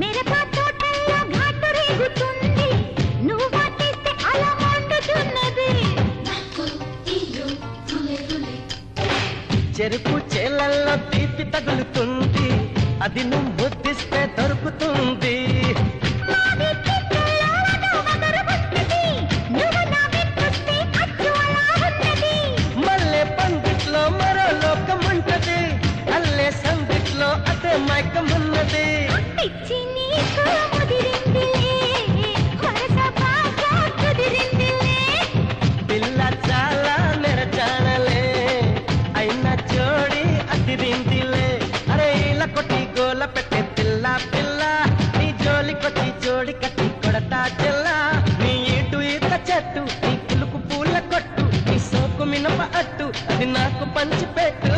మిరప తోటల్లో ఘాటు రేగుతుంది, నువ్వు వాటేస్తే అలా మండుతున్నది. చెరుకు చేలల్లో తీపి తగులుతుంది, అది నువ్వు బుద్ధిస్తే దొరుకుతుంది. మల్లె పందిట్లో మరో లోకముంటది, అల్లే సందిట్లో అదే మైకమున్నది. పిల్ల చాలా మెరచానలే, అయినా జోడి అదిరిందిలే. అరే ఇలా కొట్టి గోల పెట్టే పిల్ల పిల్ల, నీ జోలి కొట్టి జోడి కట్టి కొడతా చెల్ల. నీ ఇటు ఈత చెట్టు, నీ పులుకు పూల కొట్టు, నీ సోకు మినప అట్టు, అది నాకు పంచి పెట్టు.